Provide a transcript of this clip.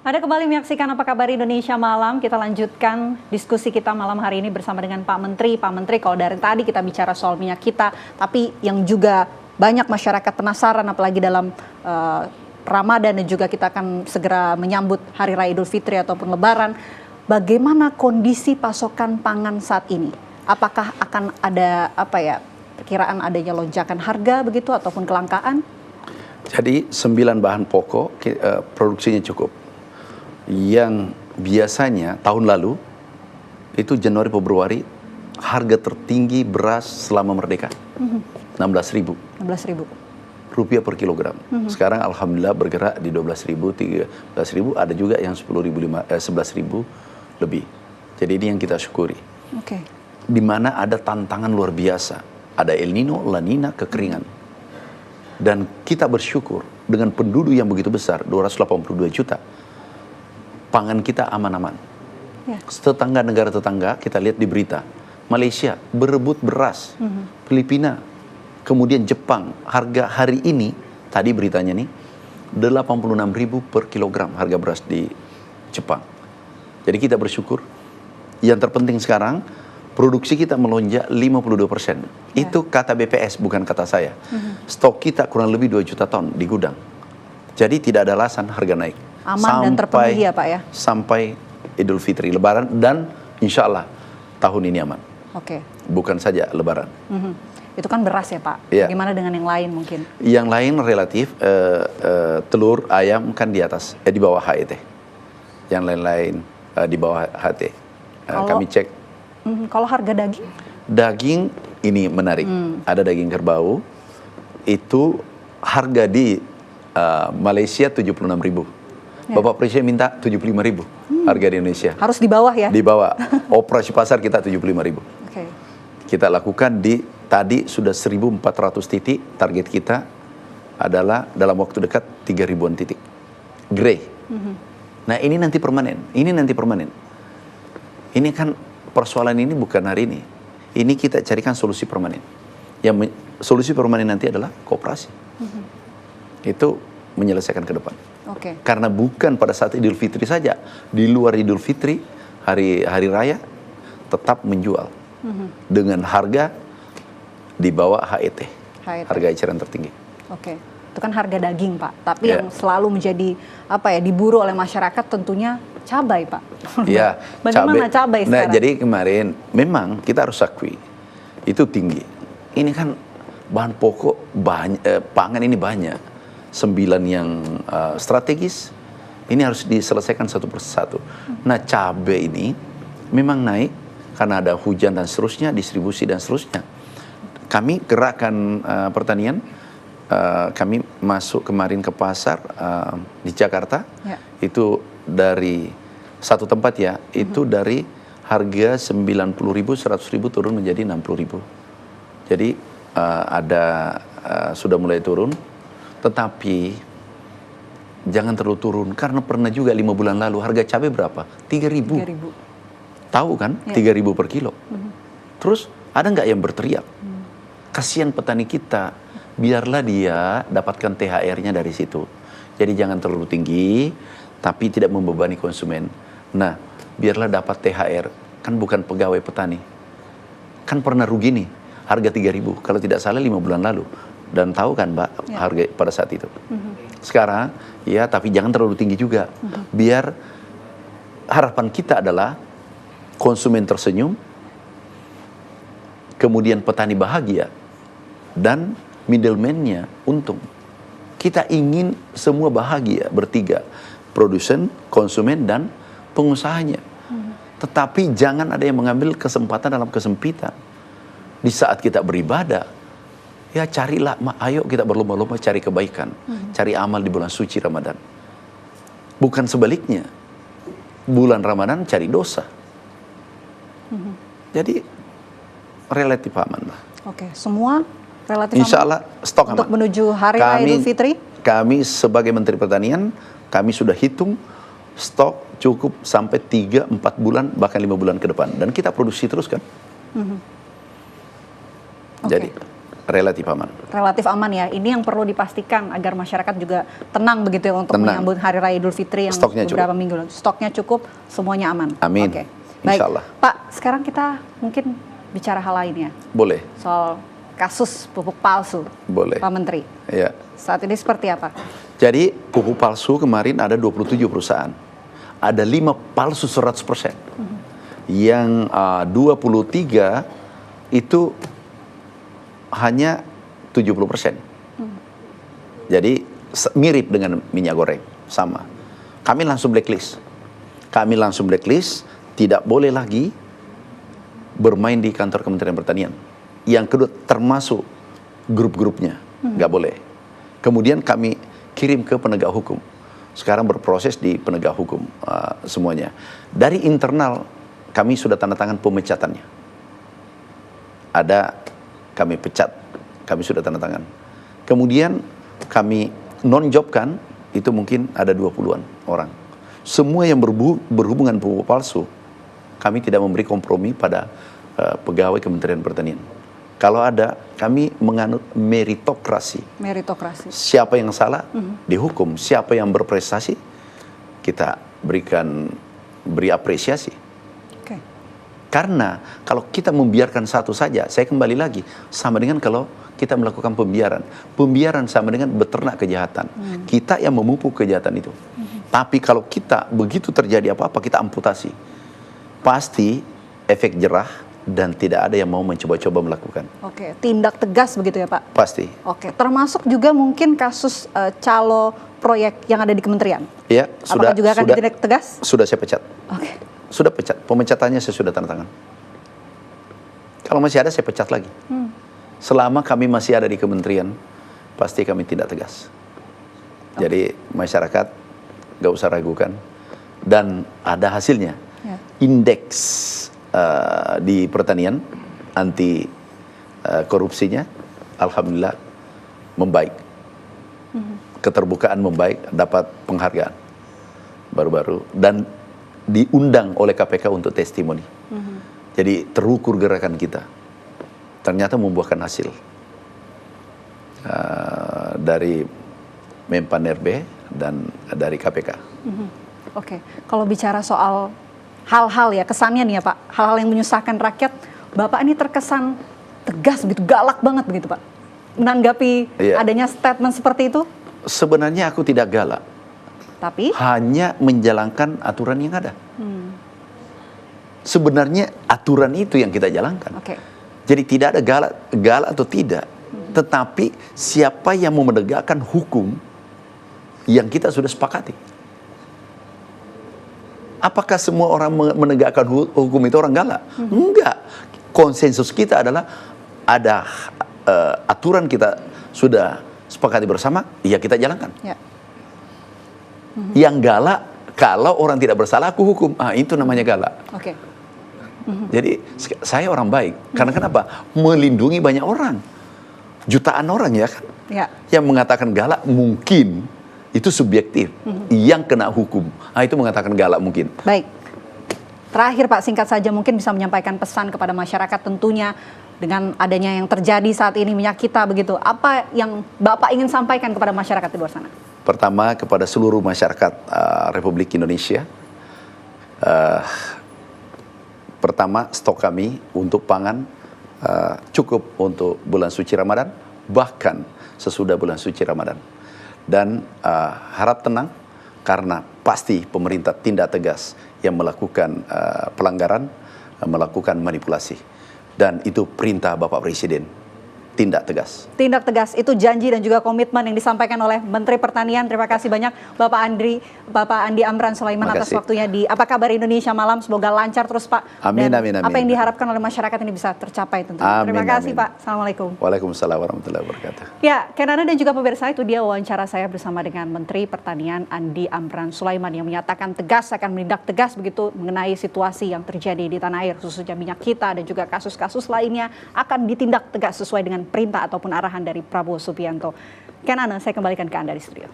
Anda kembali menyaksikan Apa Kabar Indonesia Malam. Kita lanjutkan diskusi kita malam hari ini bersama dengan Pak Menteri. Pak Menteri, kalau dari tadi kita bicara soal minyak kita, tapi yang juga banyak masyarakat penasaran apalagi dalam Ramadan dan juga kita akan segera menyambut Hari Raya Idul Fitri ataupun Lebaran. Bagaimana kondisi pasokan pangan saat ini? Apakah akan ada perkiraan adanya lonjakan harga begitu ataupun kelangkaan? Jadi 9 bahan pokok produksinya cukup. Yang biasanya tahun lalu itu Januari Februari harga tertinggi beras selama merdeka 16.000 rupiah per kilogram. Sekarang alhamdulillah bergerak di 12.000, 13.000, ada juga yang 11.000 lebih. Jadi ini yang kita syukuri. Di mana ada tantangan luar biasa, ada El Nino, La Nina, kekeringan. Dan kita bersyukur dengan penduduk yang begitu besar, 282 juta. Pangan kita aman-aman. Tetangga negara tetangga, kita lihat di berita, Malaysia berebut beras, Filipina, kemudian Jepang, harga hari ini, tadi beritanya nih, 86.000 per kilogram harga beras di Jepang. Jadi kita bersyukur. Yang terpenting sekarang, produksi kita melonjak 52%. Itu kata BPS, bukan kata saya. Stok kita kurang lebih 2 juta ton di gudang. Jadi tidak ada alasan harga naik. Aman dan terpenuhi ya Pak ya? Sampai Idul Fitri, Lebaran, dan insya Allah tahun ini aman. Bukan saja Lebaran. Itu kan beras ya Pak? Bagaimana dengan yang lain mungkin? Yang lain relatif, telur, ayam kan di atas, di bawah HET. Yang lain-lain di bawah HT. Kami cek. Kalau harga daging? Daging ini menarik. Ada daging kerbau, itu harga di Malaysia 76.000. Bapak Presiden minta 75.000 harga di Indonesia. Harus di bawah ya? Di bawah. Operasi pasar kita 75.000. Kita lakukan tadi sudah 1.400 titik. Target kita adalah dalam waktu dekat 3.000-an titik. Grey. Nah ini nanti permanen. Ini kan persoalan ini bukan hari ini. Ini kita carikan solusi permanen. Solusi permanen nanti adalah koperasi. Itu menyelesaikan ke depan. Karena bukan pada saat Idul Fitri saja, di luar Idul Fitri, hari raya tetap menjual dengan harga di bawah HET. Harga eceran tertinggi. Itu kan harga daging Pak, tapi yang selalu menjadi diburu oleh masyarakat tentunya cabai Pak. Bagaimana cabai sekarang? Nah jadi kemarin memang kita harus akui itu tinggi. Ini kan bahan pokok pangan ini banyak. 9 yang strategis, ini harus diselesaikan satu persatu. Nah cabai ini memang naik karena ada hujan dan seterusnya, distribusi dan seterusnya. Kami gerakan pertanian, kami masuk kemarin ke pasar di Jakarta, itu dari satu tempat ya, itu dari harga 90.000, 100.000 turun menjadi 60.000. Jadi sudah mulai turun. Tetapi jangan terlalu turun, karena pernah juga 5 bulan lalu harga cabai berapa? 3.000. Tahu kan? 3.000 per kilo. Terus ada nggak yang berteriak? Kasihan petani kita, biarlah dia dapatkan THR-nya dari situ. Jadi jangan terlalu tinggi, tapi tidak membebani konsumen. Nah, biarlah dapat THR, kan bukan pegawai petani. Kan pernah rugi nih, harga 3.000, kalau tidak salah 5 bulan lalu. Dan tahu kan Mbak, harga pada saat itu. Sekarang, ya tapi jangan terlalu tinggi juga. Biar harapan kita adalah konsumen tersenyum, kemudian petani bahagia, dan middleman-nya untung. Kita ingin semua bahagia bertiga, produsen, konsumen, dan pengusahanya. Tetapi jangan ada yang mengambil kesempatan dalam kesempitan. Di saat kita beribadah, ya carilah, ayo kita berlomba-lomba cari kebaikan, cari amal di bulan suci Ramadan. Bukan sebaliknya, bulan Ramadan cari dosa. Jadi relatif aman lah. Semua relatif Insya Allah stok aman. Untuk menuju Hari Raya Idul Fitri? Kami sebagai Menteri Pertanian, kami sudah hitung stok cukup sampai 3-4 bulan, bahkan 5 bulan ke depan. Dan kita produksi terus kan. Jadi Relatif aman. Relatif aman ya. Ini yang perlu dipastikan agar masyarakat juga tenang begitu ya untuk menyambut Hari Raya Idul Fitri yang Stoknya beberapa cukup. minggu lalu. Stoknya cukup, semuanya aman. Amin. Oke. Baik, Insya Allah. Pak, sekarang kita mungkin bicara hal lain ya. Boleh. Soal kasus pupuk palsu. Boleh. Pak Menteri. Ya. Saat ini seperti apa? Jadi pupuk palsu kemarin ada 27 perusahaan. Ada 5 palsu 100%. Yang 23 itu hanya 70%. Jadi mirip dengan minyak goreng, sama. Kami langsung blacklist. Tidak boleh lagi bermain di kantor Kementerian Pertanian. Yang kedua, termasuk grup-grupnya, nggak boleh. Kemudian kami kirim ke penegak hukum. Sekarang berproses di penegak hukum semuanya. Dari internal kami sudah tanda tangan pemecatannya. Ada kami pecat, kami sudah tanda tangan. Kemudian kami non-jobkan, itu mungkin ada 20-an orang. Semua yang berhubungan pupuk palsu, kami tidak memberi kompromi pada pegawai Kementerian Pertanian. Kalau ada, kami menganut meritokrasi. Meritokrasi. Siapa yang salah, dihukum. Siapa yang berprestasi, kita beri apresiasi. Oke. Karena kalau kita membiarkan satu saja, saya kembali lagi, sama dengan kalau kita melakukan pembiaran. Pembiaran sama dengan beternak kejahatan. Kita yang memupuk kejahatan itu. Tapi kalau kita begitu terjadi apa-apa, kita amputasi. Pasti efek jerah dan tidak ada yang mau mencoba-coba melakukan. Oke, tindak tegas begitu ya Pak? Pasti. Oke, termasuk juga mungkin kasus calo proyek yang ada di kementerian? Ya, Apakah juga akan ditindak tegas? Sudah saya pecat. Oke. Sudah pecat. Pemecatannya saya sudah tanda tangan. Kalau masih ada, saya pecat lagi. Selama kami masih ada di kementerian, pasti kami tindak tegas. Jadi masyarakat gak usah ragukan. Dan ada hasilnya. Ya. Indeks di pertanian anti korupsinya, alhamdulillah membaik. Keterbukaan membaik, dapat penghargaan baru-baru dan diundang oleh KPK untuk testimoni. Jadi terukur gerakan kita, ternyata membuahkan hasil. Dari Menpan RB dan dari KPK. Oke, kalau bicara soal hal-hal ya, kesannya nih ya Pak, hal-hal yang menyusahkan rakyat, Bapak ini terkesan tegas begitu, galak banget begitu Pak, menanggapi adanya statement seperti itu? Sebenarnya aku tidak galak, tapi hanya menjalankan aturan yang ada. Sebenarnya aturan itu yang kita jalankan. Oke. Jadi tidak ada galak atau tidak, tetapi siapa yang mau menegakkan hukum yang kita sudah sepakati. Apakah semua orang menegakkan hukum itu orang galak? Enggak. Konsensus kita adalah ada aturan kita sudah sepakati bersama, ya kita jalankan. Ya. Yang galak, kalau orang tidak bersalah aku hukum. Itu namanya galak. Oke. Jadi saya orang baik. Karena kenapa? Melindungi banyak orang. Jutaan orang ya kan. Ya. Yang mengatakan galak mungkin itu subjektif. Yang kena hukum, itu mengatakan galak mungkin. Baik. Terakhir Pak, singkat saja mungkin bisa menyampaikan pesan kepada masyarakat tentunya dengan adanya yang terjadi saat ini minyak kita begitu. Apa yang Bapak ingin sampaikan kepada masyarakat di luar sana? Pertama, kepada seluruh masyarakat Republik Indonesia. Pertama, stok kami untuk pangan cukup untuk bulan suci Ramadan, bahkan sesudah bulan suci Ramadan. Dan harap tenang, karena pasti pemerintah tindak tegas yang melakukan pelanggaran, melakukan manipulasi. Dan itu perintah Bapak Presiden, tindak tegas. Tindak tegas, itu janji dan juga komitmen yang disampaikan oleh Menteri Pertanian. Terima kasih banyak Bapak Andi Amran Sulaiman atas waktunya di Apa Kabar Indonesia Malam. Semoga lancar terus Pak. Amin, dan amin, amin. apa yang diharapkan oleh masyarakat ini bisa tercapai tentunya. Amin, terima kasih amin. Pak. Assalamualaikum. Waalaikumsalam warahmatullahi wabarakatuh. Ya, Kenana dan juga pemirsa, itu dia wawancara saya bersama dengan Menteri Pertanian Andi Amran Sulaiman yang menyatakan tegas akan menindak tegas begitu mengenai situasi yang terjadi di tanah air, khususnya minyak kita dan juga kasus-kasus lainnya akan ditindak tegas sesuai dengan perintah ataupun arahan dari Prabowo Subianto. Kenana, saya kembalikan ke Anda di studio.